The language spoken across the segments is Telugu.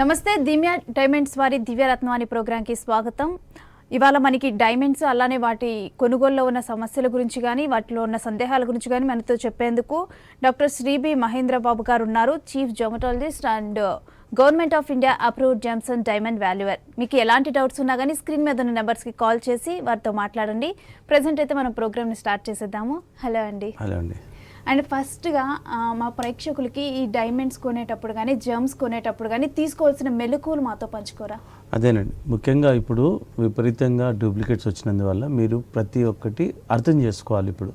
నమస్తే దివ్య డైమండ్స్ వారి దివ్యరత్నవాణి ప్రోగ్రాంకి స్వాగతం. ఇవాళ మనకి డైమండ్స్ అలానే వాటి కొనుగోలులో ఉన్న సమస్యల గురించి కానీ వాటిలో ఉన్న సందేహాల గురించి కానీ మనతో చెప్పేందుకు డాక్టర్ శ్రీ బి మహేంద్రబాబు గారు ఉన్నారు, chief gemmologist and government of India approved gems and diamond valuer. మీకు ఎలాంటి డౌట్స్ ఉన్నా కానీ స్క్రీన్ మీద ఉన్న నెంబర్స్కి కాల్ చేసి వారితో మాట్లాడండి. ప్రజెంట్ అయితే మనం ప్రోగ్రామ్ని స్టార్ట్ చేసేద్దాము. హలో అండి. హలో అండి. అండ్ ఫస్ట్గా మా ప్రేక్షకులకి ఈ డైమండ్స్ కొనేటప్పుడు కానీ జెమ్స్ కొనేటప్పుడు కానీ తీసుకోవాల్సిన మెలకువలు మాతో పంచుకోరా? అదేనండి, ముఖ్యంగా ఇప్పుడు విపరీతంగా డూప్లికేట్స్ వచ్చినందువల్ల మీరు ప్రతి ఒక్కటి అర్థం చేసుకోవాలి. ఇప్పుడు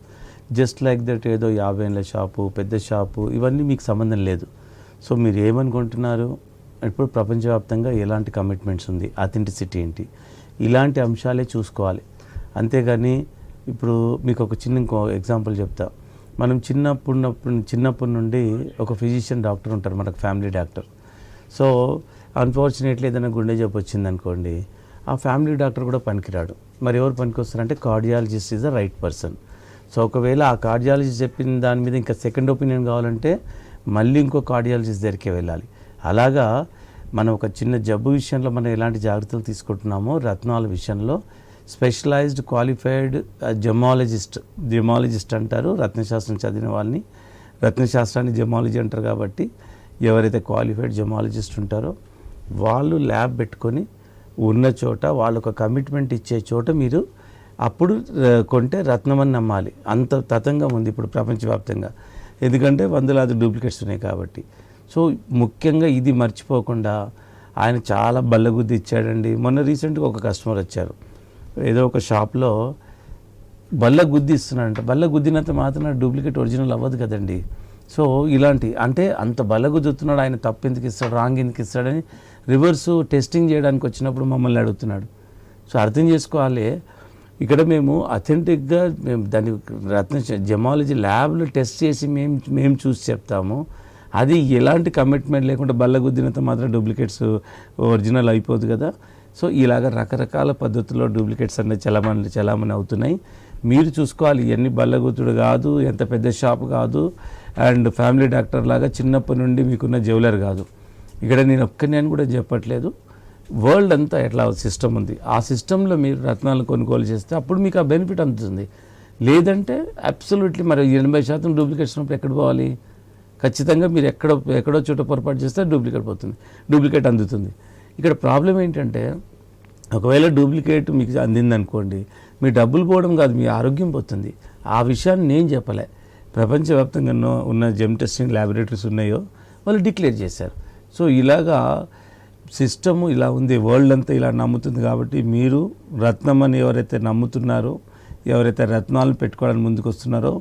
జస్ట్ లైక్ దట్ ఏదో 50,000 షాపు, పెద్ద షాపు, ఇవన్నీ మీకు సంబంధం లేదు. సో మీరు ఏమనుకుంటున్నారు, ఇప్పుడు ప్రపంచవ్యాప్తంగా ఎలాంటి కమిట్మెంట్స్ ఉంది, అథెంటిసిటీ ఏంటి, ఇలాంటి అంశాలే చూసుకోవాలి. అంతేగాని ఇప్పుడు మీకు ఒక చిన్న ఇంకో ఎగ్జాంపుల్ చెప్తా. మనం చిన్నప్పటి నుండి ఒక ఫిజిషియన్ డాక్టర్ ఉంటారు మనకు, ఫ్యామిలీ డాక్టర్. సో అన్ఫార్చునేట్లీ ఏదైనా గుండె జబ్బు వచ్చిందనుకోండి, ఆ ఫ్యామిలీ డాక్టర్ కూడా పనికిరాడు. మరి ఎవరు పనికి వస్తారంటే cardiologist is the right person. So ఒకవేళ ఆ కార్డియాలజిస్ట్ చెప్పిన దాని మీద ఇంకా సెకండ్ ఒపీనియన్ కావాలంటే మళ్ళీ ఇంకో కార్డియాలజిస్ట్ దగ్గరికి వెళ్ళాలి. అలాగా మనం ఒక చిన్న జబ్బు విషయంలో మనం ఎలాంటి జాగ్రత్తలు తీసుకుంటున్నామో, రత్నాల విషయంలో స్పెషలైజ్డ్ క్వాలిఫైడ్ జెమాలజిస్ట్ అంటారు. రత్నశాస్త్రం చదివిన వాళ్ళని, రత్నశాస్త్రాన్ని జెమాలజీ అంటారు. కాబట్టి ఎవరైతే క్వాలిఫైడ్ జెమాలజిస్ట్ ఉంటారో వాళ్ళు ల్యాబ్ పెట్టుకొని ఉన్న చోట, వాళ్ళు ఒక కమిట్మెంట్ ఇచ్చే చోట మీరు అప్పుడు కొంటే రత్నమని నమ్మాలి. అంత తతంగా ఉంది ఇప్పుడు ప్రపంచవ్యాప్తంగా, ఎందుకంటే వందలాది డూప్లికేట్స్ ఉన్నాయి కాబట్టి. సో ముఖ్యంగా ఇది మర్చిపోకుండా, ఆయన చాలా బల్లగుద్ది ఇచ్చాడండి. మొన్న రీసెంట్గా ఒక కస్టమర్ వచ్చారు, ఏదో ఒక షాప్లో బల్ల గుద్ది ఇస్తున్నాడంట. బల్ల గుద్దినంత మాత్రం డూప్లికేట్ ఒరిజినల్ అవ్వదు కదండి. సో ఇలాంటి అంటే అంత బల్ల గుద్దుతున్నాడు, ఆయన తప్పు ఎందుకు ఇస్తాడు, రాంగ్ ఎందుకు ఇస్తాడని రివర్సు టెస్టింగ్ చేయడానికి వచ్చినప్పుడు మమ్మల్ని అడుగుతున్నాడు. సో అర్థం చేసుకోవాలి, ఇక్కడ మేము అథెంటిక్గా మేము దాన్ని జెమాలజీ ల్యాబ్లో టెస్ట్ చేసి మేము చూసి చెప్తాము. అది ఎలాంటి కమిట్మెంట్ లేకుండా బల్ల గుద్దినంత మాత్రం డూప్లికేట్స్ ఒరిజినల్ అయిపోదు కదా. సో ఇలాగ రకరకాల పద్ధతుల్లో డూప్లికేట్స్ అనేది చలామణి అవుతున్నాయి. మీరు చూసుకోవాలి, ఇవన్నీ బల్లగుద్దుడు కాదు, ఎంత పెద్ద షాప్ కాదు, అండ్ ఫ్యామిలీ డాక్టర్ లాగా చిన్నప్పటి నుండి మీకున్న జ్యువెలర్ కాదు. ఇక్కడ నేను ఒక్కనే కూడా చెప్పట్లేదు, వరల్డ్ అంతా ఎట్లా సిస్టమ్ ఉంది, ఆ సిస్టంలో మీరు రత్నాలను కొనుగోలు చేస్తే అప్పుడు మీకు ఆ బెనిఫిట్ అందుతుంది. లేదంటే అబ్సల్యూట్లీ మరి 80% డూప్లికేట్స్ ఉన్నప్పుడు ఎక్కడ పోవాలి? ఖచ్చితంగా మీరు ఎక్కడో చోట పొరపాటు చేస్తే డూప్లికేట్ అందుతుంది. ఇక్కడ ప్రాబ్లం ఏంటంటే, ఒకవేళ డూప్లికేట్ మీకు అందిందనుకోండి, మీ డబ్బులు పోవడం కాదు, మీ ఆరోగ్యం పోతుంది. ఆ విషయాన్ని నేను చెప్పలే, ప్రపంచవ్యాప్తంగా ఉన్న జెమ్ టెస్టింగ్ ల్యాబొరేటరీస్ ఉన్నాయో వాళ్ళు డిక్లేర్ చేశారు. సో ఇలాగా సిస్టము ఇలా ఉంది, వరల్డ్ అంతా ఇలా నమ్ముతుంది. కాబట్టి మీరు రత్నం అని ఎవరైతే నమ్ముతున్నారో, ఎవరైతే రత్నాలను పెట్టుకోవడానికి ముందుకు వస్తున్నారో,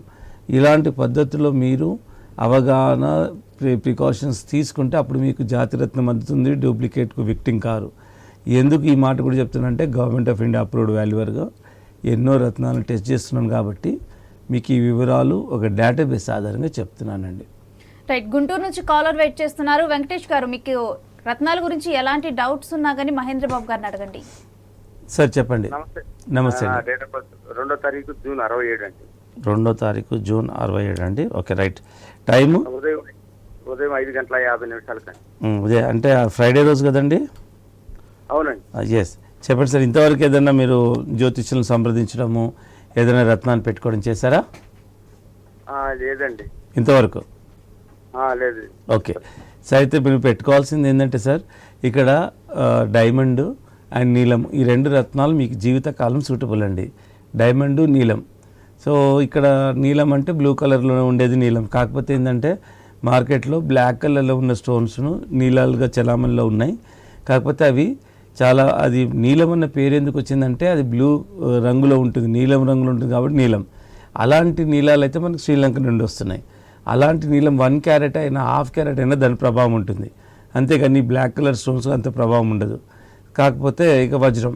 ఇలాంటి పద్ధతిలో మీరు అవగాహన ప్రికాషన్స్ తీసుకుంటే అప్పుడు మీకు జాతిరత్నం అందుతుంది, డూప్లికేట్కు విక్టిమ్ కారు. ఎందుకు ఈ మాట కూడా చెప్తున్నానంటే, గవర్నమెంట్ ఆఫ్ ఇండియా అప్రూవ్డ్ వాల్యువర్గా ఎన్నో రత్నాలను టెస్ట్ చేస్తున్నాను కాబట్టి మీకు ఈ వివరాలు ఒక డేటాబేస్ ఆధారంగా చెప్తున్నానండి. రైట్, గుంటూరు నుంచి కాలర్ వెయిట్ చేస్తున్నారు. వెంకటేష్ గారు, మీకు రత్నాల గురించి ఎలాంటి డౌట్స్ ఉన్నా కానీ మహేంద్రబాబు గారిని అడగండి. సార్ చెప్పండి. నమస్తే. 2వ తారీఖు జూన్ 67 అండి. 2వ తారీఖు జూన్ 67 అండి. Okay, right. టైము ఉదయం 5:50 ఉదయం అంటే ఫ్రైడే రోజు కదండి? అవునండి. ఎస్, చెప్పండి సార్. ఇంతవరకు ఏదైనా మీరు జ్యోతిష్యులను సంప్రదించడము, ఏదైనా రత్నాన్ని పెట్టుకోవడం చేశారా? లేదండి, ఇంతవరకు లేదు. ఓకే సార్, అయితే మీరు పెట్టుకోవాల్సింది ఏంటంటే సార్, ఇక్కడ డైమండ్ అండ్ నీలం, ఈ 2 రత్నాలు మీకు జీవితకాలం సూటబుల్ అండి. డైమండ్, నీలం. సో ఇక్కడ నీలం అంటే బ్లూ కలర్లో ఉండేది నీలం. కాకపోతే ఏంటంటే మార్కెట్లో బ్లాక్ కలర్లో ఉన్న స్టోన్స్ను నీలాలుగా చలామణిలో ఉన్నాయి. కాకపోతే అవి చాలా, అది నీలం అన్న పేరు ఎందుకు వచ్చిందంటే అది బ్లూ రంగులో ఉంటుంది, నీలం రంగులో ఉంటుంది కాబట్టి నీలం. అలాంటి నీలాలు అయితే మనకు శ్రీలంక నుండి వస్తున్నాయి. అలాంటి నీలం 1 క్యారెట్ అయినా 1/2 క్యారెట్ అయినా దాని ప్రభావం ఉంటుంది. అంతేగాని బ్లాక్ కలర్ స్టోన్స్ అంత ప్రభావం ఉండదు. కాకపోతే ఇక వజ్రం,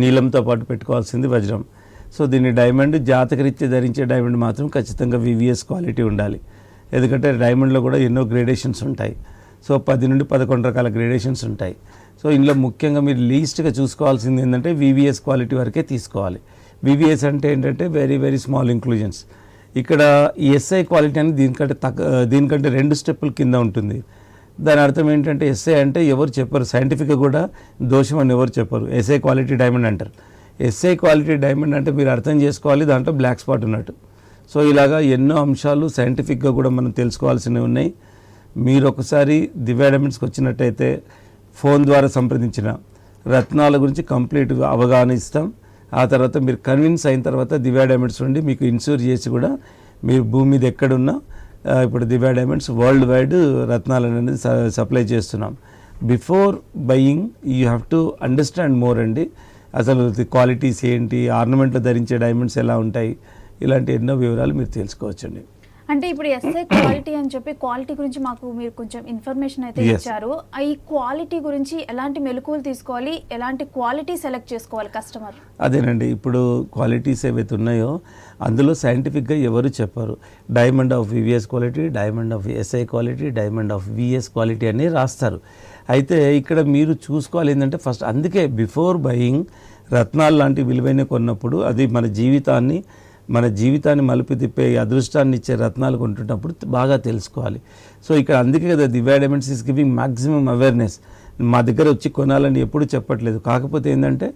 నీలంతో పాటు పెట్టుకోవాల్సింది వజ్రం. సో దీన్ని డైమండ్, జాతకరీత్యా ధరించే డైమండ్ మాత్రం ఖచ్చితంగా VVS క్వాలిటీ ఉండాలి. ఎందుకంటే డైమండ్లో కూడా ఎన్నో గ్రేడేషన్స్ ఉంటాయి. సో 10 నుండి 11 రకాల గ్రేడేషన్స్ ఉంటాయి. సో ఇందులో ముఖ్యంగా మీరు లీస్ట్గా చూసుకోవాల్సింది ఏంటంటే VVS క్వాలిటీ వరకే తీసుకోవాలి. VVS అంటే ఏంటంటే వెరీ వెరీ స్మాల్ ఇంక్లూజన్స్. ఇక్కడ SI క్వాలిటీ అనేది దీనికంటే 2 స్టెప్పుల కింద ఉంటుంది. దాని అర్థం ఏంటంటే ఎస్ఏ అంటే ఎవరు చెప్పరు, సైంటిఫిక్గా కూడా దోషం అని ఎవరు చెప్పరు. ఎస్ఏ క్వాలిటీ డైమండ్ అంటారు. ఎస్ఏ క్వాలిటీ డైమండ్ అంటే మీరు అర్థం చేసుకోవాలి దాంట్లో బ్లాక్ స్పాట్ ఉన్నట్టు. సో ఇలాగా ఎన్నో అంశాలు సైంటిఫిక్గా కూడా మనం తెలుసుకోవాల్సినవి ఉన్నాయి. మీరు ఒకసారి దివ్య డైమండ్స్కి వచ్చినట్టయితే ఫోన్ ద్వారా సంప్రదించిన రత్నాల గురించి కంప్లీట్ అవగాహన ఇస్తాం. ఆ తర్వాత మీరు కన్విన్స్ అయిన తర్వాత దివ్య డైమండ్స్ నుండి మీకు ఇన్సూర్ చేసి కూడా మీరు భూమి మీద ఎక్కడున్నా ఇప్పుడు దివ్య డైమండ్స్ వరల్డ్ వైడ్ రత్నాలు అనేది సప్లై చేస్తున్నాం. Before buying you have to understand more అండి. అసలు క్వాలిటీస్ ఏంటి, ఆర్నమెంట్లో ధరించే డైమండ్స్ ఎలా ఉంటాయి, ఇలాంటి ఎన్నో వివరాలు మీరు తెలుసుకోవచ్చండి. అంటే ఇప్పుడు ఎస్ఐ క్వాలిటీ అని చెప్పి క్వాలిటీ గురించి మాకు మీరు కొంచెం ఇన్ఫర్మేషన్ అయితే ఇచ్చారు. ఈ క్వాలిటీ గురించి ఎలాంటి మెలకువలు తీసుకోవాలి, ఎలాంటి క్వాలిటీ సెలెక్ట్ చేసుకోవాలి కస్టమర్? అదేనండి, ఇప్పుడు క్వాలిటీస్ ఏవైతే ఉన్నాయో అందులో సైంటిఫిక్గా ఎవరు చెప్పారు. Diamond of VVS quality, diamond of SI quality, diamond of VS quality అని రాస్తారు. అయితే ఇక్కడ మీరు చూసుకోవాలి ఏంటంటే ఫస్ట్, అందుకే బిఫోర్ బయింగ్ రత్నాలు లాంటి విలువైన కొన్నప్పుడు అది మన జీవితాన్ని మలుపు తిప్పే అదృష్టాన్ని ఇచ్చే రత్నాలు కొంటున్నప్పుడు బాగా తెలుసుకోవాలి. సో ఇక్కడ అందుకే కదా Divya diamonds is giving maximum awareness. మా దగ్గర వచ్చి కొనాలని ఎప్పుడు చెప్పట్లేదు. కాకపోతే ఏంటంటే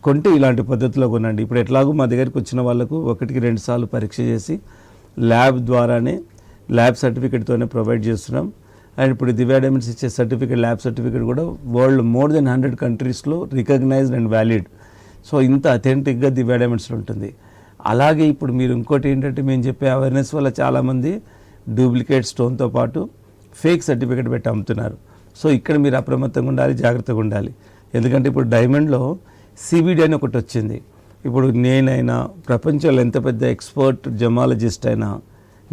కొంటే ఇలాంటి పద్ధతిలో కొనండి. ఇప్పుడు ఎట్లాగో మా దగ్గరికి వచ్చిన వాళ్ళకు 1-2 సార్లు పరీక్ష చేసి ల్యాబ్ ద్వారానే ల్యాబ్ సర్టిఫికేట్తోనే ప్రొవైడ్ చేస్తున్నాం. అండ్ ఇప్పుడు దివ్య డైమండ్స్ ఇచ్చే సర్టిఫికేట్, ల్యాబ్ సర్టిఫికేట్ కూడా వరల్డ్ మోర్ దెన్ 100 కంట్రీస్లో రికగ్నైజ్డ్ అండ్ వ్యాలిడ్. సో ఇంత అథెంటిక్గా దివ్య డైమండ్స్లో ఉంటుంది. అలాగే ఇప్పుడు మీరు ఇంకోటి ఏంటంటే మేము చెప్పే అవేర్నెస్ వల్ల చాలామంది డూప్లికేట్ స్టోన్తో పాటు ఫేక్ సర్టిఫికేట్ పెట్టి అమ్ముతున్నారు. సో ఇక్కడ మీరు అప్రమత్తంగా ఉండాలి, జాగ్రత్తగా ఉండాలి. ఎందుకంటే ఇప్పుడు డైమండ్లో సిబిడి అని ఒకటి వచ్చింది. ఇప్పుడు నేనైనా ప్రపంచంలో ఎంత పెద్ద ఎక్స్పర్ట్ జమాలజిస్ట్ అయినా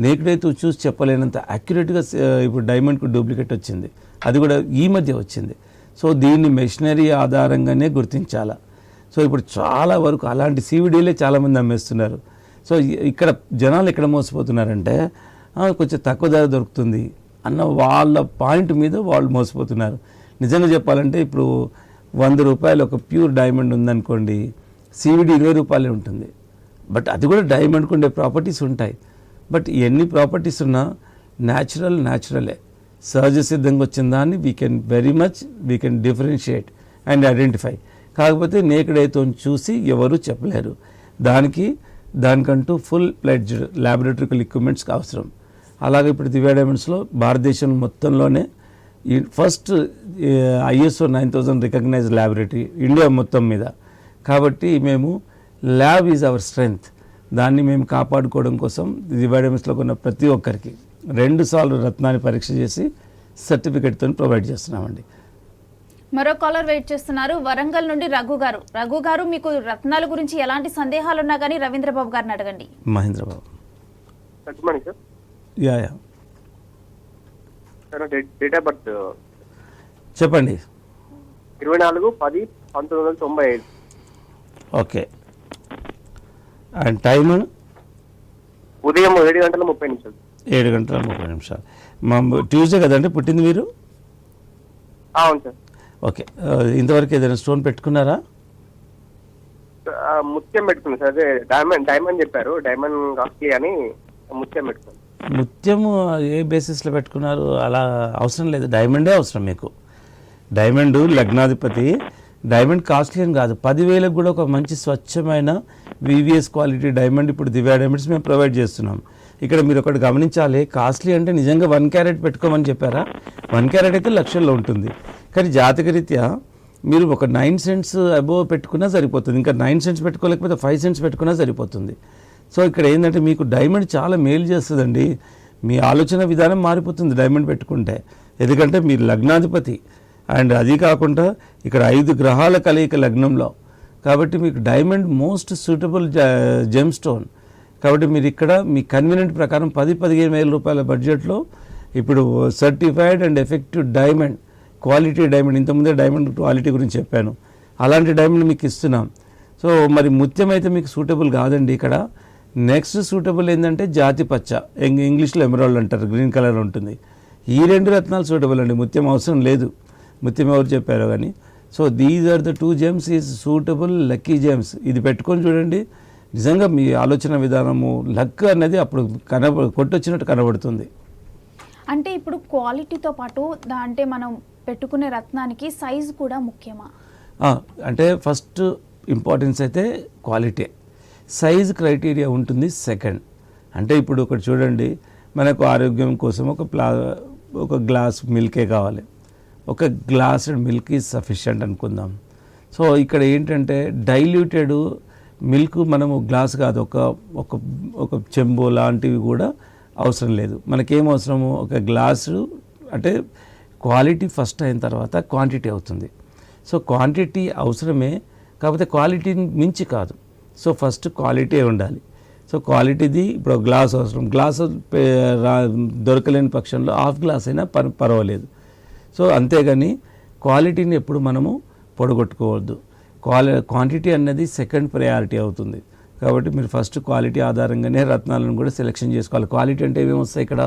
నేకుడైతే చూసి చెప్పలేనంత యాక్యురేట్గా ఇప్పుడు డైమండ్కు డూప్లికేట్ వచ్చింది. అది కూడా ఈ మధ్య వచ్చింది. సో దీన్ని మెషినరీ ఆధారంగానే గుర్తించాలా. సో ఇప్పుడు చాలా వరకు అలాంటి సివిడీలే చాలామంది అమ్మేస్తున్నారు. సో ఇక్కడ జనాలు ఎక్కడ మోసపోతున్నారంటే కొంచెం తక్కువ ధర దొరుకుతుంది అన్న వాళ్ళ పాయింట్ మీద వాళ్ళు మోసపోతున్నారు. నిజంగా చెప్పాలంటే ఇప్పుడు 100 రూపాయలు ఒక ప్యూర్ డైమండ్ ఉందనుకోండి, సివిడి 20 రూపాయలే ఉంటుంది. బట్ అది కూడా డైమండ్కి ఉండే ప్రాపర్టీస్ ఉంటాయి. బట్ ఎన్ని ప్రాపర్టీస్ ఉన్నా న్యాచురలే, సహజ సిద్ధంగా వచ్చిన దాన్ని we can differentiate and identify. కాకపోతే నేకుడైతే చూసి ఎవరు చెప్పలేరు. దానికంటూ ఫుల్ ప్లెడ్జ్డ్ ల్యాబొరేటరికల్ ఎక్విప్మెంట్స్కి అవసరం. అలాగే ఇప్పుడు దివ్య డైమండ్స్లో భారతదేశం మొత్తంలోనే first ISO 9000 recognised laboratory India మొత్తం మీద. కాబట్టి మేము ల్యాబ్ ఈజ్ అవర్ స్ట్రెంగ్త్. దాన్ని మేము కాపాడుకోవడం కోసం దివ్య డైమండ్స్లో కొన్న ప్రతి ఒక్కరికి 2 సార్లు రత్నాన్ని పరీక్ష చేసి సర్టిఫికేట్తో ప్రొవైడ్ చేస్తున్నామండి. మరో కాలర్ వెయిట్ చేస్తున్నారు, వరంగల్ నుండి రఘు గారు మీకు రత్నాల గురించి ఎలాంటి సందేహాలు ఉన్నా కానీ రవీంద్రబాబు గారిని అడగండి. మహేంద్రబాబు. డేట్ ఆఫ్ బర్త్ చెప్పండి. 24/10/1995. ఓకే. అండ్ టైం ఉదయం 7:30 7:30 మా ట్యూస్డే కదండి పుట్టింది మీరు? అవును సార్. ఓకే. ఇంతవరకు ఏదైనా స్టోన్ పెట్టుకున్నారా? ముత్యం పెట్టుకున్నాను సార్. అదే డైమండ్ చెప్పారు, డైమండ్ కాస్ట్లీ అని ముత్యం పెట్టుకున్నాను. ముత్యము ఏ బేసిస్లో పెట్టుకున్నారు? అలా అవసరం లేదు, డైమండే అవసరం మీకు. డైమండ్ లగ్నాధిపతి. డైమండ్ కాస్ట్లీ అని కాదు, 10,000కు కూడా ఒక మంచి స్వచ్ఛమైన వివిఎస్ క్వాలిటీ డైమండ్ ఇప్పుడు దివ్య డైమండ్స్ మేము ప్రొవైడ్ చేస్తున్నాం. ఇక్కడ మీరు ఒకటి గమనించాలి, కాస్ట్లీ అంటే నిజంగా 1 క్యారెట్ పెట్టుకోమని చెప్పారా? 1 క్యారెట్ అయితే లక్షల్లో ఉంటుంది. కానీ జాతకరీత్యా మీరు ఒక 9 సెంట్స్ అబోవ్ పెట్టుకున్నా సరిపోతుంది. ఇంకా 9 సెంట్స్ పెట్టుకోలేకపోతే 5 సెంట్స్ పెట్టుకున్నా సరిపోతుంది. సో ఇక్కడ ఏంటంటే మీకు డైమండ్ చాలా మేలు చేస్తుందండి. మీ ఆలోచన విధానం మారిపోతుంది డైమండ్ పెట్టుకుంటే. ఎందుకంటే మీరు లగ్నాధిపతి అండ్ అది కాకుండా ఇక్కడ 5 గ్రహాల కలయిక లగ్నంలో. కాబట్టి మీకు diamond most suitable gem stone. కాబట్టి మీరు ఇక్కడ మీ కన్వీనియంట్ ప్రకారం 10-15 వేల రూపాయల బడ్జెట్లో ఇప్పుడు certified and effective diamond, quality diamond, ఇంతకుముందే డైమండ్ క్వాలిటీ గురించి చెప్పాను, అలాంటి డైమండ్ మీకు ఇస్తున్నాం. సో మరి ముత్యం అయితే మీకు సూటబుల్ కాదండి. ఇక్కడ నెక్స్ట్ సూటబుల్ ఏంటంటే జాతి పచ్చ, ఇంగ్లీష్లో ఎమరాల్డ్ అంటారు, గ్రీన్ కలర్ ఉంటుంది. ఈ 2 రత్నాలు సూటబుల్ అండి, ముత్యం అవసరం లేదు. ముత్యం ఎవరు చెప్పారో కానీ. So these are the 2 gems is suitable lucky gems. ఇది పెట్టుకొని చూడండి, నిజంగా మీ ఆలోచన విధానము లక్ అనేది అప్పుడు కొట్టొచ్చినట్టు కనబడుతుంది. అంటే ఇప్పుడు క్వాలిటీతో పాటు అంటే మనం పెట్టుకునే రత్నానికి సైజు కూడా ముఖ్యమా? అంటే ఫస్ట్ ఇంపార్టెన్స్ అయితే క్వాలిటీ, సైజ్ క్రైటీరియా ఉంటుంది సెకండ్. అంటే ఇప్పుడు ఒకటి చూడండి, మనకు ఆరోగ్యం కోసం ఒక గ్లాస్ మిల్కే కావాలి, ఒక గ్లాస్ మిల్క్ ఈజ్ సఫిషియంట్ అనుకుందాం. సో ఇక్కడ ఏంటంటే డైల్యూటెడ్ మిల్క్ మనము గ్లాస్ కాదు, ఒక చెంబు లాంటివి కూడా అవసరం లేదు. మనకేం అవసరము, ఒక గ్లాసు అంటే క్వాలిటీ ఫస్ట్ అయిన తర్వాత క్వాంటిటీ అవుతుంది. సో క్వాంటిటీ అవసరమే, కాకపోతే క్వాలిటీని మించి కాదు. సో ఫస్ట్ క్వాలిటీ ఉండాలి. సో క్వాలిటీది ఇప్పుడు గ్లాస్ అవసరం, గ్లాసు దొరకలేని పక్షంలో హాఫ్ గ్లాస్ అయినా పర్వాలేదు. సో అంతేగాని క్వాలిటీని ఎప్పుడు మనము పొడగొట్టుకోవద్దు. క్వాంటిటీ అన్నది సెకండ్ ప్రయారిటీ అవుతుంది. కాబట్టి మీరు ఫస్ట్ క్వాలిటీ ఆధారంగానే రత్నాలను కూడా సెలెక్షన్ చేసుకోవాలి. క్వాలిటీ అంటే ఏమేమి వస్తాయి, ఇక్కడ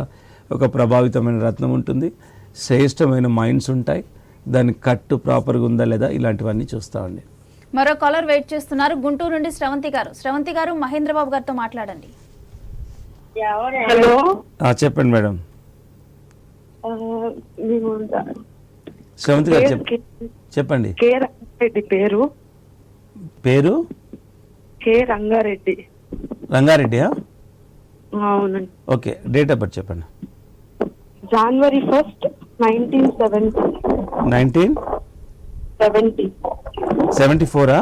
ఒక ప్రభావితమైన రత్నం ఉంటుంది, శ్రేష్టమైన మైండ్స్ ఉంటాయి, దాని కట్టు ప్రాపర్గా ఉందా లేదా, ఇలాంటివన్నీ చూస్తామండి. మరో కాలర్ వెయిట్ చేస్తున్నారు, గుంటూరు నుండి శ్రవంతి గారు. శ్రవంతి గారు, మహేంద్రబాబు గారితో మాట్లాడండి. హలో, చెప్పండి మేడం. శ్రవంతి గారు చెప్పండి. కే రంగారెడ్డి పేరు. పేరు కే రంగారెడ్డి. రంగారెడ్డియా? అవునండి. ఓకే, డేట్ ఆఫ్ బర్త్ చెప్పండి. January 1st, 1970. 1970. 74.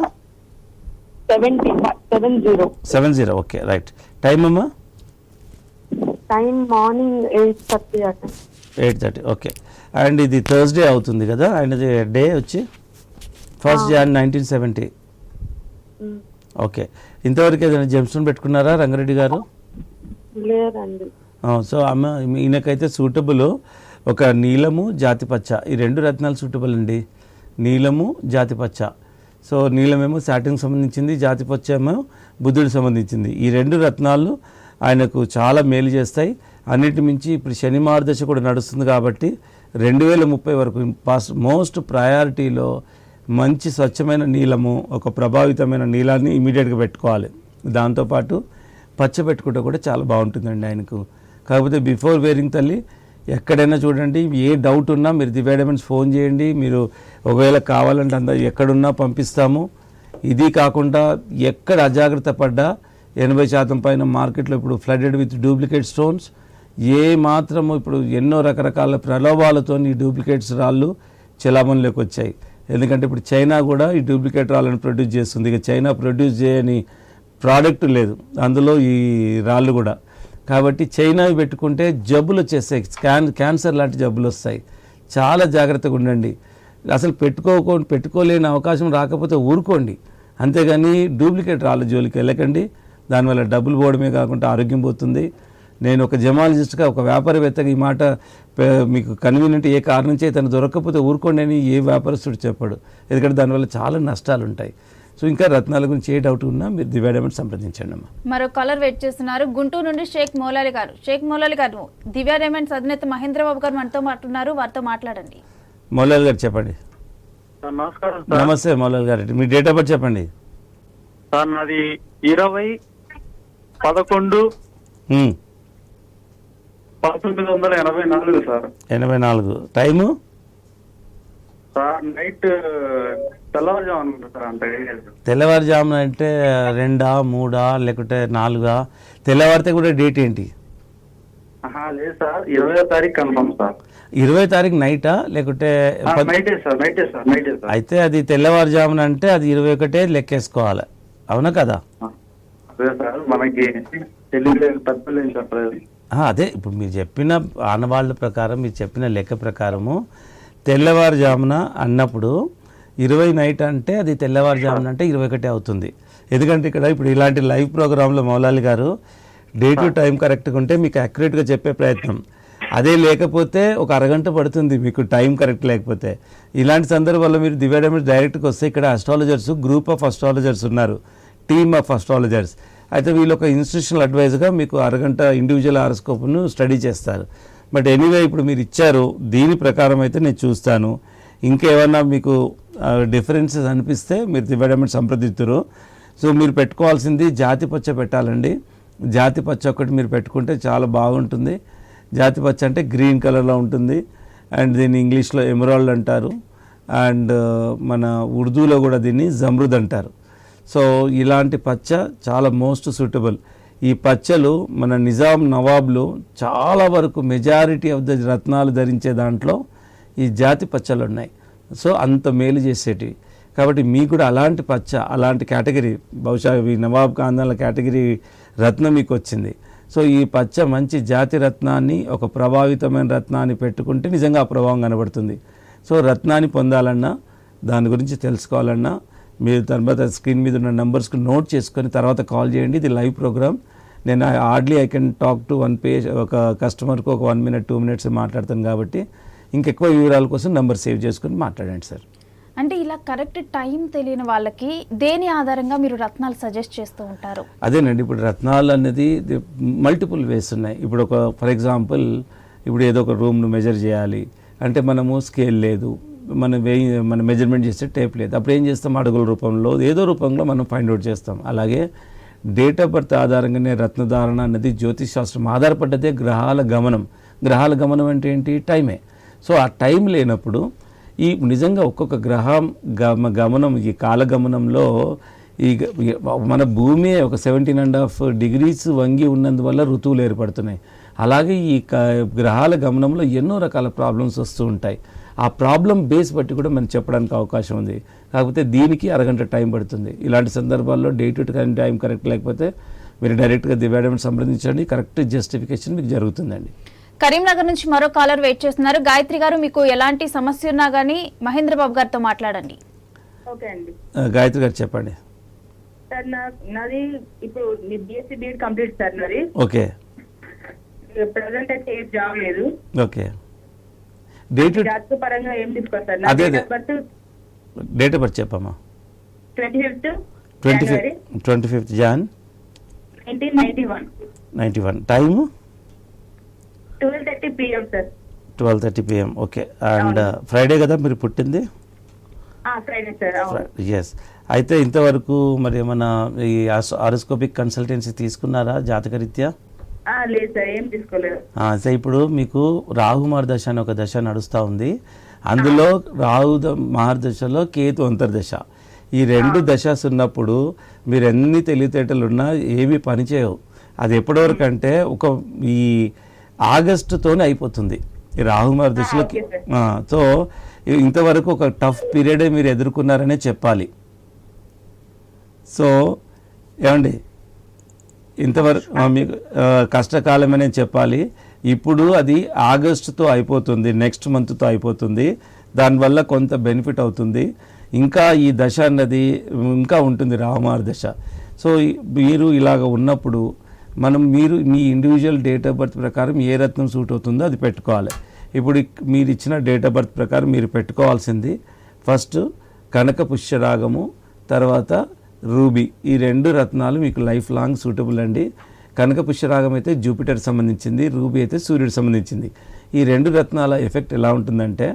70. Okay, right. Time అమ్మా? టైం మార్నింగ్ 8:30 అట. 8:30. ఓకే. అండ్ ఇది థర్స్డే అవుతుంది కదా, ఆయనది డే వచ్చి 1st Jan 1970. ఓకే. ఇంతవరకు ఏదైనా జెమ్స్టోన్ పెట్టుకున్నారా రంగారెడ్డి గారు? లేదండి. సో అమ్మ, ఈయనకైతే సూటబుల్ ఒక నీలము జాతిపచ్చ, ఈ రెండు రత్నాలు సూటబుల్ అండి. నీలము జాతిపచ్చ. సో నీలమేమో సాటిన్కి సంబంధించింది, జాతిపచ్చ ఏమో బుద్ధుడికి సంబంధించింది. ఈ రెండు రత్నాలు ఆయనకు చాలా మేలు చేస్తాయి. అన్నిటి మించి ఇప్పుడు శని మార్గదశ కూడా నడుస్తుంది కాబట్టి 2030 వరకు మోస్ట్ ప్రయారిటీలో మంచి స్వచ్ఛమైన నీలము, ఒక ప్రభావితమైన నీలాన్ని ఇమీడియట్గా పెట్టుకోవాలి. దాంతోపాటు పచ్చ పెట్టుకుంటే కూడా చాలా బాగుంటుందండి ఆయనకు. కాకపోతే బిఫోర్ వేరింగ్ తల్లి ఎక్కడైనా చూడండి, ఏ డౌట్ ఉన్నా మీరు దివ్య డైమండ్స్ ఫోన్ చేయండి. మీరు ఒకవేళ కావాలంటే ఎక్కడున్నా పంపిస్తాము. ఇది కాకుండా ఎక్కడ అజాగ్రత్త పడ్డా 80% పైన మార్కెట్లో ఇప్పుడు ఫ్లడెడ్ విత్ డూప్లికేట్ స్టోన్స్. ఏ మాత్రము ఇప్పుడు ఎన్నో రకరకాల ప్రలోభాలతో ఈ డూప్లికేట్స్ రాళ్ళు చెలామణిలోకి వచ్చాయి. ఎందుకంటే ఇప్పుడు చైనా కూడా ఈ డూప్లికేట్ రాళ్ళను ప్రొడ్యూస్ చేస్తుంది. ఇక చైనా ప్రొడ్యూస్ చేయని ప్రోడక్ట్ లేదు అందులో ఈ రాళ్ళు కూడా. కాబట్టి చైనావి పెట్టుకుంటే జబ్బులు వచ్చేస్తాయి, క్యాన్సర్ లాంటి జబ్బులు వస్తాయి. చాలా జాగ్రత్తగా ఉండండి. అసలు పెట్టుకోలేని అవకాశం రాకపోతే ఊరుకోండి, అంతేగాని డూప్లికేట్ రాళ్ళ జోలికి వెళ్ళకండి. దానివల్ల డబ్బులు పోవడమే కాకుండా ఆరోగ్యం పోతుంది. నేను ఒక జమాలజిస్ట్గా, ఒక వ్యాపారవేత్తగా ఈ మాట మీకు కన్వీనియంట్ ఏ కారణం చేత దొరకకపోతే ఊరుకోండి అని ఏ వ్యాపారస్తుడు చెప్పాడు. ఎందుకంటే దానివల్ల చాలా నష్టాలు ఉంటాయి. సో ఇంకా రత్నాల గురించి ఏ డౌట్ ఉన్నా మీరు దివ్య డైమండ్స్ సంప్రదించండి అమ్మా. మరో కాలర్ వెయిట్ చేస్తున్నారు, గుంటూరు నుండి షేక్ మౌలాలి గారు. షేక్ మౌలాలి గారు, దివ్య డైమండ్స్ అధినేత మహేంద్రబాబు గారు మనతో మాట్లాడుతున్నారు, వారితో మాట్లాడండి. మౌలాలి గారు చెప్పండి. నమస్కారం. నమస్తే మౌలాలి గారు, మీ డేట్ ఆఫ్ బర్త్ చెప్పండి. సార్ నాది 20/11/1984 సార్. 84. టైము సార్ నైట్ తెల్లవారుజామున సార్. అంటే తెల్లవారుజామున అంటే 2, 3 లేకుంటే 4? తెల్లవారితే కూడా డేట్ ఏంటి? లేదు సార్, 20వ తారీఖు కన్ఫర్మ్ సార్. 20వ తారీఖు నైటా లేకుంటే నైటే సార్. అయితే అది తెల్లవారుజామున అంటే అది 21 లెక్కేసుకోవాలి, అవునా కదా? అదే సార్, మనకి తెలియలేదు, తప్పలేదు చెప్పలేదు. అదే ఇప్పుడు మీరు చెప్పిన ఆనవాళ్ళ ప్రకారం, మీరు చెప్పిన లెక్క ప్రకారము తెల్లవారుజామున అన్నప్పుడు 20 నైట్ అంటే అది తెల్లవారుజామున అంటే 21 అవుతుంది. ఎందుకంటే ఇక్కడ ఇప్పుడు ఇలాంటి లైవ్ ప్రోగ్రాంలో మౌలాలి గారు డే టు టైం కరెక్ట్గా ఉంటే మీకు యాక్యురేట్గా చెప్పే ప్రయత్నం, అదే లేకపోతే ఒక అరగంట పడుతుంది మీకు టైం కరెక్ట్ లేకపోతే. ఇలాంటి సందర్భాల్లో మీరు దివ్య డైమండ్స్ డైరెక్ట్గా వస్తే ఇక్కడ అస్ట్రాలజర్స్, గ్రూప్ ఆఫ్ అస్ట్రాలజర్స్ ఉన్నారు, టీమ్ ఆఫ్ అస్ట్రాలజర్స్. అయితే వీళ్ళు ఒక ఇన్స్టిట్యూషనల్ అడ్వైజ్గా మీకు అరగంట ఇండివిజువల్ హారోస్కోప్ను స్టడీ చేస్తారు. బట్ ఎనీవే ఇప్పుడు మీరు ఇచ్చారు, దీని ప్రకారం అయితే నేను చూస్తాను. ఇంకేమన్నా మీకు డిఫరెన్సెస్ అనిపిస్తే మీరు దివ్య డైమండ్స్ సంప్రదిస్తారు. సో మీరు పెట్టుకోవాల్సింది జాతి పచ్చ పెట్టాలండి. జాతి పచ్చ ఒకటి మీరు పెట్టుకుంటే చాలా బాగుంటుంది. జాతి పచ్చ అంటే గ్రీన్ కలర్లో ఉంటుంది అండ్ దీన్ని ఇంగ్లీష్లో ఎమరాల్డ్ అంటారు అండ్ మన ఉర్దూలో కూడా దీన్ని జమ్రుద్ అంటారు. సో ఇలాంటి పచ్చ చాలా మోస్ట్ సూటబుల్. ఈ పచ్చలు మన నిజాం నవాబ్లు చాలా వరకు మెజారిటీ ఆఫ్ ద రత్నాలు ధరించే దాంట్లో ఈ జాతి పచ్చలు ఉన్నాయి. సో అంత మేలు చేసేటివి. కాబట్టి మీకు కూడా అలాంటి పచ్చ, అలాంటి కేటగిరీ, బహుశా ఈ నవాబ్ ఖాందాన్ల కేటగిరీ రత్నం మీకు వచ్చింది. సో ఈ పచ్చ మంచి జాతి రత్నాన్ని, ఒక ప్రభావితమైన రత్నాన్ని పెట్టుకుంటే నిజంగా ఆ ప్రభావం కనబడుతుంది. సో రత్నాన్ని పొందాలన్నా, దాని గురించి తెలుసుకోవాలన్నా మీరు తర్వాత స్క్రీన్ మీద ఉన్న నెంబర్స్కి నోట్ చేసుకొని తర్వాత కాల్ చేయండి. ఇది లైవ్ ప్రోగ్రామ్. నేను hardly I can talk to one page, ఒక కస్టమర్కి ఒక 1 minute 2 minutes మాట్లాడతాను కాబట్టి ఇంకెక్కువ వివరాల కోసం నెంబర్ సేవ్ చేసుకొని మాట్లాడండి సార్. అంటే ఇలా కరెక్ట్ టైం తెలియని వాళ్ళకి దేని ఆధారంగా మీరు రత్నాలు సజెస్ట్ చేస్తూ ఉంటారు? అదేనండి, ఇప్పుడు రత్నాలు అనేది మల్టిపుల్ వేస్ ఉన్నాయి. ఇప్పుడు ఒక ఫర్ ఎగ్జాంపుల్, ఇప్పుడు ఏదో ఒక రూమ్ను మెజర్ చేయాలి అంటే మనము స్కేల్ లేదు, మన మెజర్మెంట్ చేసే టేప్ లేదు. అప్పుడు ఏం చేస్తాం? అడుగుల రూపంలో ఏదో రూపంలో మనం ఫైండ్ అవుట్ చేస్తాం. అలాగే డేట్ ఆఫ్ బర్త్ ఆధారంగానే రత్నధారణ అన్నది జ్యోతిష్ శాస్త్రం ఆధారపడ్డదే గ్రహాల గమనం. గ్రహాల గమనం అంటే ఏంటి? టైమే. సో ఆ టైం లేనప్పుడు ఈ నిజంగా ఒక్కొక్క గ్రహం గమనం, ఈ కాలగమనంలో ఈ మన భూమి ఒక 17.5 degrees వంగి ఉన్నందువల్ల ఋతువులు ఏర్పడుతున్నాయి. అలాగే ఈ గ్రహాల గమనంలో ఎన్నో రకాల ప్రాబ్లమ్స్ వస్తూ ఉంటాయి. ఆ ప్రాబ్లం బేస్ బట్టి కూడా మనం చెప్పడానికి అవకాశం ఉంది. కాకపోతే దీనికి అరగంట టైం పడుతుంది. ఇలాంటి సందర్భాల్లో డే టు టైం కరెక్ట్ లేకపోతే మీరు డైరెక్ట్గా దివ్యాడని సంప్రదించండి. కరెక్ట్ జస్టిఫికేషన్ మీకు జరుగుతుందండి. కరీంనగర్ నుంచి మరో కాలర్ వెయిట్ చేస్తున్నారు. గాయత్రి గారు, మీకు ఎలాంటి సమస్య ఉన్నా కానీ మహేంద్ర బాబు గారితో మాట్లాడండి. ఓకే అండి. గాయత్రి గారు చెప్పండి. సార్ నాది ఇప్పుడు బిఎస్సీ బీఎడ్ కంప్లీట్ సార్ నాది. ఓకే. ప్రెసెంట్ అయితే ఏ జాబ్ లేదు. ఓకే. డేట్ జాతక పరంగా ఏం తీసుకోవాలి సార్? అదే డేట్ ఆఫ్ బర్త్ చెప్పమ్మా. 25th Jan 1991. Time 12:30 PM sir. 12:30 PM. Okay. And Friday కదా మీరు పుట్టింది? Friday sir. ఎస్. అయితే ఇంతవరకు మరి ఏమన్నా ఈ ఆరోస్కోపిక్ కన్సల్టెన్సీ తీసుకున్నారా జాతకరీత్యా? లేదు సార్, ఏం తీసుకోలేదు. సో ఇప్పుడు మీకు రాహు మహర్దశ అని ఒక దశ నడుస్తూ ఉంది. అందులో రాహు మహర్దశలో కేతు అంతర్దశ. ఈ 2 దశస్ ఉన్నప్పుడు మీరు ఎన్ని తెలివితేటలు ఉన్నా ఏమీ పనిచేయవు. అది ఎప్పటివరకు అంటే ఈ ఆగస్టుతోనే అయిపోతుంది ఈ రాహు మహర్దశలోకి. సో ఇంతవరకు ఒక టఫ్ పీరియడే మీరు ఎదుర్కొన్నారనే చెప్పాలి. సో ఏమండి, ఇంతవరకు మీకు కష్టకాలమనే చెప్పాలి. ఇప్పుడు అది ఆగస్టుతో అయిపోతుంది, నెక్స్ట్ మంత్తో అయిపోతుంది. దానివల్ల కొంత బెనిఫిట్ అవుతుంది. ఇంకా ఈ దశ అన్నది ఇంకా ఉంటుంది, రాహుమార్ దశ. సో మీరు ఇలాగ ఉన్నప్పుడు మీరు మీ ఇండివిజువల్ డేట్ ఆఫ్ బర్త్ ప్రకారం ఏ రత్నం సూట్ అవుతుందో అది పెట్టుకోవాలి. ఇప్పుడు మీరు ఇచ్చిన డేట్ ఆఫ్ బర్త్ ప్రకారం మీరు పెట్టుకోవాల్సింది ఫస్ట్ కనక పుష్యరాగము, తర్వాత రూబీ. ఈ 2 రత్నాలు మీకు లైఫ్ లాంగ్ సూటబుల్ అండి. కనక పుష్యరాగం అయితే జూపిటర్ సంబంధించింది, రూబీ అయితే సూర్యుడు సంబంధించింది. ఈ 2 రత్నాల ఎఫెక్ట్ ఎలా ఉంటుందంటే,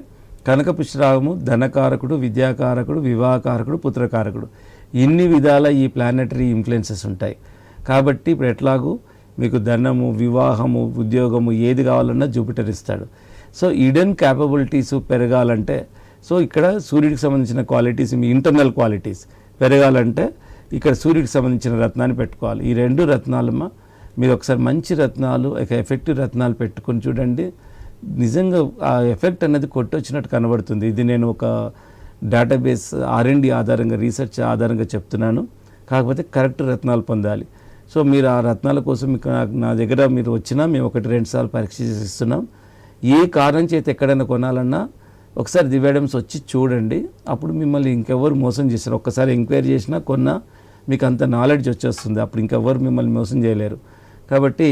కనక పుష్యరాగము ధనకారకుడు, విద్యాకారకుడు, వివాహకారకుడు, పుత్రకారకుడు. ఇన్ని విధాల ఈ ప్లానెటరీ ఇన్ఫ్లుయెన్సెస్ ఉంటాయి. కాబట్టి ఇప్పుడు ఎట్లాగూ మీకు ధనము, వివాహము, ఉద్యోగము ఏది కావాలన్నా జూపిటర్ ఇస్తాడు. సో ఈడెన్ క్యాపబిలిటీస్ పెరగాలంటే, సో ఇక్కడ సూర్యుడికి సంబంధించిన క్వాలిటీస్, మీ ఇంటర్నల్ క్వాలిటీస్ పెరగాలంటే ఇక్కడ సూర్యుడికి సంబంధించిన రత్నాన్ని పెట్టుకోవాలి. ఈ 2 రత్నాలమ్మ మీరు ఒకసారి మంచి రత్నాలు, ఎఫెక్టివ్ రత్నాలు పెట్టుకొని చూడండి. నిజంగా ఆ ఎఫెక్ట్ అనేది కొట్టొచ్చినట్టు కనబడుతుంది. ఇది నేను ఒక డేటాబేస్ R&D ఆధారంగా, రీసెర్చ్ ఆధారంగా చెప్తున్నాను. కాకపోతే కరెక్ట్ రత్నాలు పొందాలి. సో మీరు ఆ రత్నాల కోసం మీకు నా దగ్గర మీరు వచ్చినా మేము 1-2 సార్లు పరీక్ష చేసి ఇస్తున్నాం. ఏ కారణం చేత ఎక్కడైనా కొనాలన్నా ఒకసారి దివ్యాడమ్స్ వచ్చి చూడండి. అప్పుడు మిమ్మల్ని ఇంకెవరు మోసం చేశారు, ఒక్కసారి ఎంక్వైరీ చేసినా కొన్నా మీకు అంత నాలెడ్జ్ వచ్చేస్తుంది. అప్పుడు ఇంకెవరు మిమ్మల్ని మోసం చేయలేరు. కాబట్టి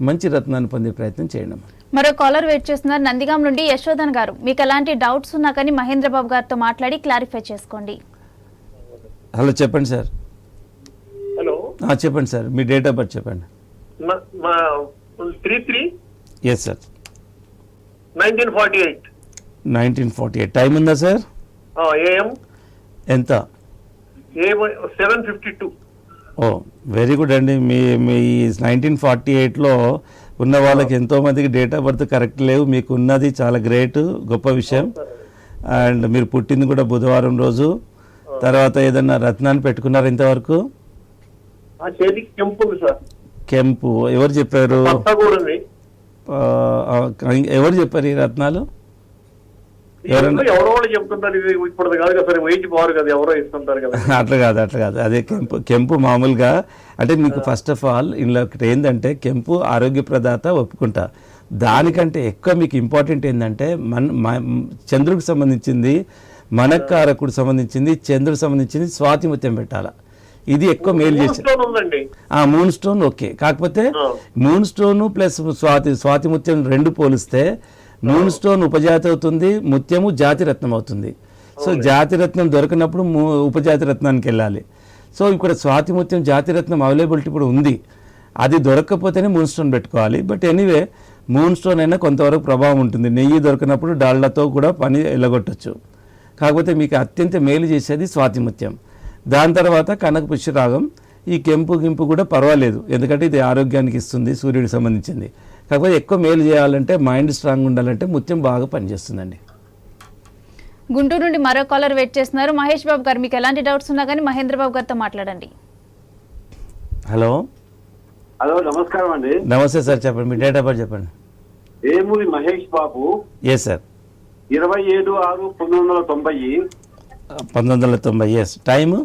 మంచి రత్నాన్ని పొందే ప్రయత్నం చేయండి. మరో కాలర్ వెయిట్ చేస్తున్నారు నందిగాం నుండి. యశోధన్ గారు, మీకు ఎలాంటి డౌట్స్ ఉన్నా కానీ మహేంద్ర బాబు గారితో మాట్లాడి క్లారిఫై చేసుకోండి. హలో, చెప్పండి సార్. హలో, చెప్పండి sir, me date of birth చెప్పండి. 33 ఎస్ సార్. 1948 1948. టైం ఉందా సార్? AM ఎంత? 7:52. వెరీ గుడ్ అండి. మీ 1948లో ఉన్న వాళ్ళకి ఎంతోమందికి డేట్ ఆఫ్ బర్త్ కరెక్ట్ లేవు, మీకు ఉన్నది చాలా గ్రేట్, గొప్ప విషయం. అండ్ మీరు పుట్టింది కూడా బుధవారం రోజు. తర్వాత ఏదన్నా రత్నాన్ని పెట్టుకున్నారు ఇంతవరకు? ఆ చేతికి కెంపు ఉంది సార్. కెంపు ఎవరు చెప్పారు? పచ్చ కూడా ఉంది. ఎవరు చెప్పారు ఈ రత్నాలు? ఎవరో వాళ్ళు చెప్తుంటారు, ఇది ఇప్పుడు కాదు కదా సార్, వెయిట్ బారు కదా, ఎవరో ఇస్తుంటారు కదా. అట్లా కాదు. అదే కెంపు మామూలుగా అంటే మీకు ఫస్ట్ ఆఫ్ ఆల్ ఇందులో ఒకటి ఏంటంటే కెంపు ఆరోగ్యప్రదాత ఒప్పుకుంటా. దానికంటే ఎక్కువ మీకు ఇంపార్టెంట్ ఏంటంటే చంద్రుడికి సంబంధించింది, మనకారకుడు సంబంధించింది, చంద్రుడికి సంబంధించింది స్వాతిముత్యం పెట్టాలా. ఇది ఎక్కువ మేలు చేసి మూన్ స్టోన్ ఓకే. కాకపోతే మూన్ స్టోన్ ప్లస్ స్వాతిముత్యం రెండు పోలిస్తే మూన్ స్టోన్ ఉపజాతి అవుతుంది, ముత్యము జాతి రత్నం అవుతుంది. సో జాతి రత్నం దొరికినప్పుడు ఉపజాతి రత్నానికి వెళ్ళాలి. సో ఇక్కడ స్వాతిముత్యం జాతి రత్నం అవైలబిలిటీ ఇప్పుడు ఉంది, అది దొరకకపోతేనే మూన్ స్టోన్ పెట్టుకోవాలి. బట్ ఎనీవే మూన్ స్టోన్ అయినా కొంతవరకు ప్రభావం ఉంటుంది. నెయ్యి దొరికినప్పుడు డాళ్లతో కూడా పని వెళ్ళగొట్టచ్చు. కాకపోతే మీకు అత్యంత మేలు చేసేది స్వాతిముత్యం. దాని తర్వాత కనక పుష్యరాగం. ఈ కెంపు గింపు కూడా పర్వాలేదు, ఎందుకంటే ఇది ఆరోగ్యానికి ఇస్తుంది, సూర్యుడికి సంబంధించింది. కాకపోతే ఎక్కువ మేలు చేయాలంటే, మైండ్ స్ట్రాంగ్ ఉండాలంటే ముత్యం బాగా పనిచేస్తుందండి. గుంటూరు నుండి మరో కాలర్ వెయిట్ చేస్తున్నారు. మహేష్ బాబు గారు, మీకు ఎలాంటి డౌట్స్ ఉన్నా కానీ మహేంద్ర బాబు గారితో మాట్లాడండి. హలో నమస్కారం అండి. నమస్తే సార్, చెప్పండి మీ డేట్ ఆఫ్ బర్త్ చెప్పండి. Emuri Mahesh Babu. Yes sir. 27/6/1990. 1990. Yes. Time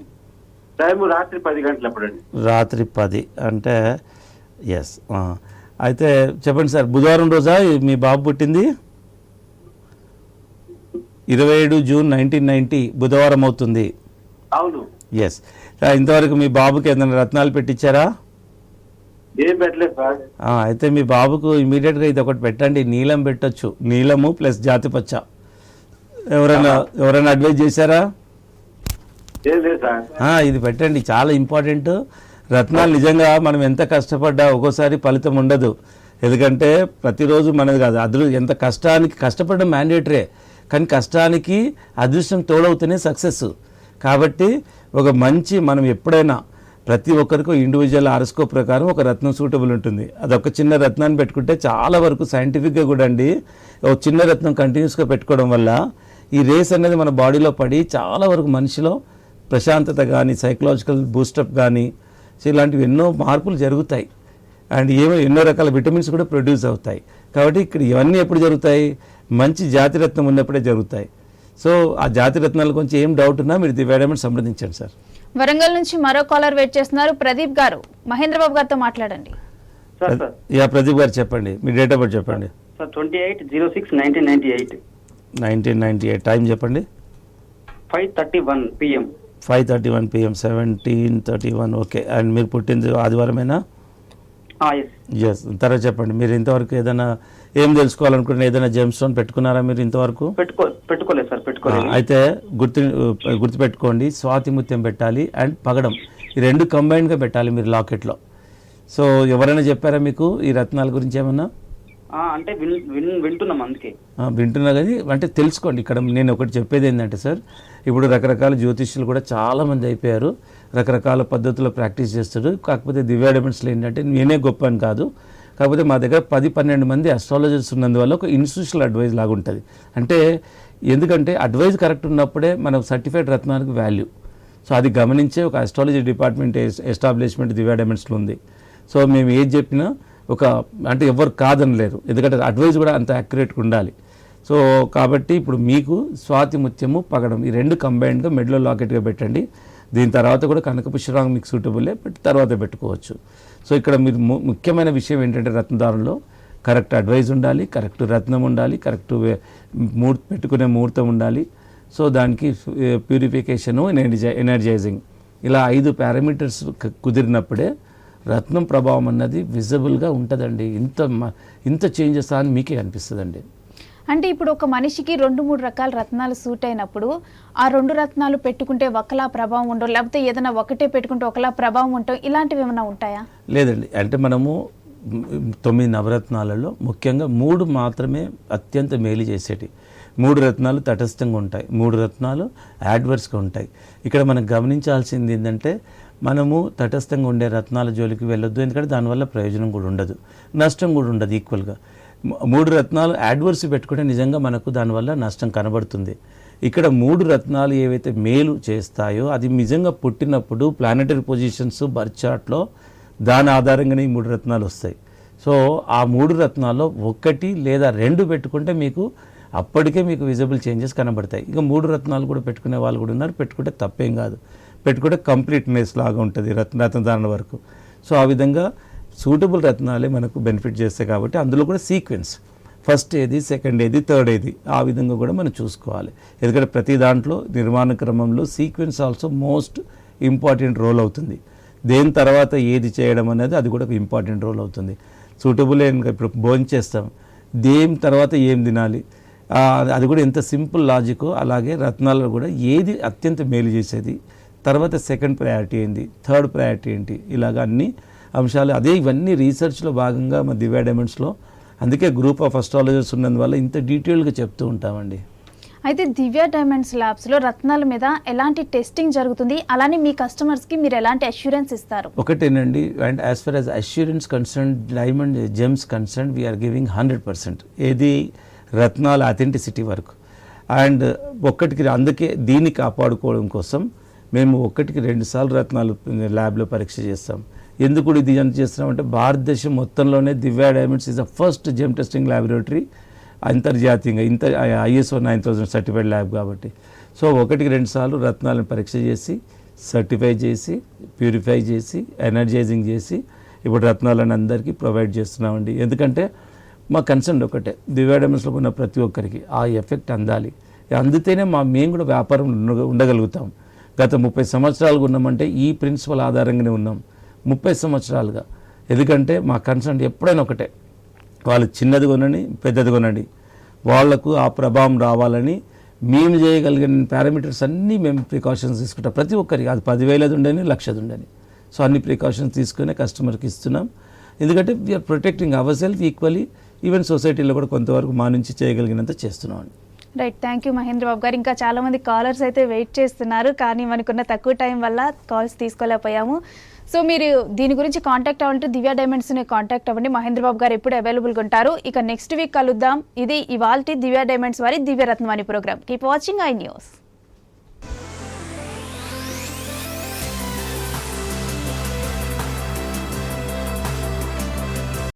రాత్రి 10 గంటలు. ఎప్పుడండి? రాత్రి 10 అంటే ఎస్. అయితే చెప్పండి సార్, బుధవారం రోజా మీ బాబు పుట్టింది? 27 జూన్ 1990 బుధవారం అవుతుంది. అవును. ఎస్. ఇంతవరకు మీ బాబుకి ఏదైనా రత్నాలు పెట్టించారా? ఏం పెట్టలేదు సార్. అయితే మీ బాబుకు ఇమీడియట్గా ఇది ఒకటి పెట్టండి, నీలం పెట్టచ్చు, నీలము ప్లస్ జాతి పచ్చ. ఎవరైనా అడ్వైజ్ చేశారా? ఏం లేదు సార్. ఇది పెట్టండి, చాలా ఇంపార్టెంట్. రత్నాలు నిజంగా మనం ఎంత కష్టపడ్డా ఒక్కోసారి ఫలితం ఉండదు. ఎందుకంటే ప్రతిరోజు మనది కాదు, ఎంత కష్టపడడం మ్యాండేటరీ, కానీ కష్టానికి అదృష్టం తోడవుతూనే సక్సెస్. కాబట్టి ఒక మంచి మనం ఎప్పుడైనా ప్రతి ఒక్కరికి ఇండివిజువల్ హారోస్కోప్ ప్రకారం ఒక రత్నం సూటబుల్ ఉంటుంది. అదొక చిన్న రత్నాన్ని పెట్టుకుంటే చాలా వరకు సైంటిఫిక్గా కూడా అండి, ఒక చిన్న రత్నం కంటిన్యూస్గా పెట్టుకోవడం వల్ల ఈ రేస్ అనేది మన బాడీలో పడి చాలా వరకు మనిషిలో ప్రశాంతత కానీ, సైకలాజికల్ బూస్టప్ కానీ, సో ఇలాంటివి ఎన్నో మార్పులు జరుగుతాయి. అండ్ ఎన్నో రకాల విటమిన్స్ కూడా ప్రొడ్యూస్ అవుతాయి. కాబట్టి ఇక్కడ ఇవన్నీ ఎప్పుడు జరుగుతాయి? మంచి జాతిరత్నం ఉన్నప్పుడే జరుగుతాయి. సో ఆ జాతిరత్నాల గురించి ఏం డౌట్ ఉన్నా మీరు దివ్య డైమండ్స్ సంప్రదించండి సార్. వరంగల్ నుంచి మరో కాలర్ వెయిట్ చేస్తున్నారు. ప్రదీప్ గారు, మహేంద్ర బాబు గారితో మాట్లాడండి. ప్రదీప్ గారు చెప్పండి, మీ డేట్ ఆఫ్ బర్త్ చెప్పండి. 28/06/1998. 1998. టైం చెప్పండి. 5:31 PM. 5:31 PM. 17:31. ఓకే. అండ్ మీరు పుట్టింది ఆదివారమేనా? ఎస్. తర్వాత చెప్పండి, మీరు ఇంతవరకు ఏదైనా ఏం తెలుసుకోవాలనుకుంటున్నా, ఏదైనా జెమ్ స్టోన్ పెట్టుకున్నారా మీరు ఇంతవరకు? పెట్టుకోలేదు సార్, పెట్టుకోలేదు. అయితే గుర్తుపెట్టుకోండి, స్వాతిముత్యం పెట్టాలి అండ్ పగడం, ఈ రెండు కంబైన్డ్గా పెట్టాలి మీరు లాకెట్లో. సో ఎవరైనా చెప్పారా మీకు ఈ రత్నాల గురించి ఏమన్నా? అంటే వింటున్నాం, అందుకే వింటున్నా. కానీ అంటే తెలుసుకోండి. ఇక్కడ నేను ఒకటి చెప్పేది ఏంటంటే సార్, ఇప్పుడు రకరకాల జ్యోతిష్యులు కూడా చాలామంది అయిపోయారు, రకరకాల పద్ధతుల్లో ప్రాక్టీస్ చేస్తారు. కాకపోతే దివ్య డైమండ్స్లో ఏంటంటే నేనే గొప్ప అని కాదు, కాకపోతే మా దగ్గర 10-12 మంది అస్ట్రాలజర్స్ ఉన్నందువల్ల ఒక ఇన్స్టిట్యూషనల్ అడ్వైజ్ లాగా ఉంటుంది. అంటే ఎందుకంటే అడ్వైజ్ కరెక్ట్ ఉన్నప్పుడే మన సర్టిఫైడ్ రత్నానికి వాల్యూ. సో అది గమనించే ఒక అస్ట్రాలజీ డిపార్ట్మెంట్ ఎస్టాబ్లిష్మెంట్ దివ్య డైమండ్స్లో ఉంది. సో మేము ఏది చెప్పినా అంటే ఎవరు కాదనలేరు, ఎందుకంటే అడ్వైజ్ కూడా అంత యాక్యురేట్గా ఉండాలి. సో కాబట్టి ఇప్పుడు మీకు స్వాతిముత్యము పగడం ఈ రెండు కంబైన్డ్గా మెడలో లాకెట్గా పెట్టండి. దీని తర్వాత కూడా కనకపుష్యరాగం మీకు సూటబుల్లే, బట్ తర్వాత పెట్టుకోవచ్చు. సో ఇక్కడ మీరు ముఖ్యమైన విషయం ఏంటంటే రత్నదారంలో కరెక్ట్ అడ్వైజ్ ఉండాలి, కరెక్ట్ రత్నం ఉండాలి, కరెక్ట్ పెట్టుకునే ముహూర్తం ఉండాలి. సో దానికి ప్యూరిఫికేషను, ఎనర్జైజింగ్, ఇలా 5 పారామీటర్స్ కుదిరినప్పుడే రత్నం ప్రభావం అన్నది విజిబుల్గా ఉంటుందండి. ఇంత చేంజెస్ అని మీకే అనిపిస్తుందండి. అంటే ఇప్పుడు ఒక మనిషికి 2-3 రకాల రత్నాలు సూట్ అయినప్పుడు ఆ 2 రత్నాలు పెట్టుకుంటే ఒకలా ప్రభావం ఉండవు, లేకపోతే ఏదైనా ఒకటే పెట్టుకుంటే ఒకలా ప్రభావం ఉంటాం, ఇలాంటివి ఏమైనా ఉంటాయా? లేదండి. అంటే మనము 9 నవరత్నాలలో ముఖ్యంగా 3 మాత్రమే అత్యంత మేలు చేసేటి. 3 రత్నాలు తటస్థంగా ఉంటాయి, 3 రత్నాలు యాడ్వర్స్గా ఉంటాయి. ఇక్కడ మనం గమనించాల్సింది ఏంటంటే మనము తటస్థంగా ఉండే రత్నాల జోలికి వెళ్ళొద్దు, ఎందుకంటే దానివల్ల ప్రయోజనం కూడా ఉండదు, నష్టం కూడా ఉండదు. ఈక్వల్గా 3 రత్నాలు యాడ్వర్స్ పెట్టుకుంటే నిజంగా మనకు దానివల్ల నష్టం కనబడుతుంది. ఇక్కడ 3 రత్నాలు ఏవైతే మేలు చేస్తాయో అది నిజంగా పుట్టినప్పుడు ప్లానెటరీ పొజిషన్స్ బర్త్ చార్ట్లో దాని ఆధారంగానే ఈ 3 రత్నాలు వస్తాయి. సో ఆ 3 రత్నాల్లో 1 లేదా 2 పెట్టుకుంటే మీకు అప్పటికే మీకు విజిబుల్ చేంజెస్ కనబడతాయి. ఇక 3 రత్నాలు కూడా పెట్టుకునే వాళ్ళు కూడా ఉన్నారు, పెట్టుకుంటే తప్పేం కాదు, పెట్టుకుంటే కంప్లీట్నెస్ లాగా ఉంటుంది రత్నధారణ వరకు. సో ఆ విధంగా సూటబుల్ రత్నాలే మనకు బెనిఫిట్ చేస్తాయి. కాబట్టి అందులో కూడా సీక్వెన్స్, ఫస్ట్ ఏది, సెకండ్ ఏది, థర్డ్ ఏది, ఆ విధంగా కూడా మనం చూసుకోవాలి. ఎందుకంటే ప్రతి దాంట్లో నిర్మాణ క్రమంలో sequence also most important role అవుతుంది. దేని తర్వాత ఏది చేయడం అనేది అది కూడా ఒక ఇంపార్టెంట్ రోల్ అవుతుంది. సూటబుల్ ఇప్పుడు భోజనం చేస్తాం, దేని తర్వాత ఏం తినాలి, అది కూడా ఎంత సింపుల్ లాజికో అలాగే రత్నాలలో కూడా ఏది అత్యంత మేలు చేసేది, తర్వాత సెకండ్ ప్రయారిటీ ఏంటి, థర్డ్ ప్రయారిటీ ఏంటి, ఇలాగ అన్ని అంశాలు అదే ఇవన్నీ రీసెర్చ్లో భాగంగా మా దివ్య డైమండ్స్లో, అందుకే గ్రూప్ ఆఫ్ అస్ట్రాలజర్స్ ఉన్నందువల్ల ఇంత డీటెయిల్గా చెప్తూ ఉంటామండి. అయితే దివ్య డైమండ్స్ ల్యాబ్స్లో రత్నాల మీద ఎలాంటి టెస్టింగ్ జరుగుతుంది, అలానే మీ కస్టమర్స్కి మీరు ఎలాంటి అష్యూరెన్స్ ఇస్తారు? ఒకటేనండి, and as far as assurance concern, diamond gems concern we're giving 100%. ఏది రత్నాల అథెంటిసిటీ వరకు. అండ్ అందుకే దీన్ని కాపాడుకోవడం కోసం మేము 1కి 2 సార్లు రత్నాలు ల్యాబ్లో పరీక్ష చేస్తాం. ఎందుకు ఇది చేస్తున్నామంటే భారతదేశం మొత్తంలోనే Divya diamonds is the first gem testing laboratory అంతర్జాతీయంగా ISO 9000 సర్టిఫైడ్ ల్యాబ్ కాబట్టి. సో 1కి 2 సార్లు రత్నాలను పరీక్ష చేసి సర్టిఫై చేసి ప్యూరిఫై చేసి ఎనర్జైజింగ్ చేసి ఇప్పుడు రత్నాలను అందరికీ ప్రొవైడ్ చేస్తున్నామండి. ఎందుకంటే మా కన్సర్న్ ఒకటే, దివ్య డైమండ్స్లో ఉన్న ప్రతి ఒక్కరికి ఆ ఎఫెక్ట్ అందాలి, అందితేనే మేము కూడా వ్యాపారం ఉండగలుగుతాం. గత 30 సంవత్సరాలుగా ఉన్నామంటే ఈ ప్రిన్సిపల్ ఆధారంగానే ఉన్నాం 30 సంవత్సరాలుగా. ఎందుకంటే మా కన్సర్న్ ఎప్పుడైనా ఒకటే, వాళ్ళు చిన్నది కొనండి పెద్దది కొనండి, వాళ్లకు ఆ ప్రభావం రావాలని మేము చేయగలిగిన పారామీటర్స్ అన్నీ మేము ప్రికాషన్స్ తీసుకుంటాం. ప్రతి ఒక్కరికి అది 10,000 ఉండని 1,00,000 ఉండని. సో అన్ని ప్రికాషన్స్ తీసుకునే కస్టమర్కి ఇస్తున్నాం. ఎందుకంటే we're protecting our self equally, even సొసైటీలో కూడా కొంతవరకు మా నుంచి చేయగలిగినంత చేస్తున్నాం అండి. Right, thank you Mahendra Babu గారు. ఇంకా చాలామంది కాలర్స్ అయితే వెయిట్ చేస్తున్నారు, కానీ మనకున్న తక్కువ టైం వల్ల కాల్స్ తీసుకోలేకపోయాము. సో మీరు దీని గురించి కాంటాక్ట్ అవ్వాలంటే దివ్య డైమండ్స్ని కాంటాక్ట్ అవ్వండి. మహేంద్ర బాబు గారు ఎప్పుడు అవైలబుల్గా ఉంటారు. ఇక నెక్స్ట్ వీక్ కలుద్దాం. ఇది ఇవాల్టి దివ్య డైమండ్స్ వారి Divya Ratnavani programme. Keep watching I news.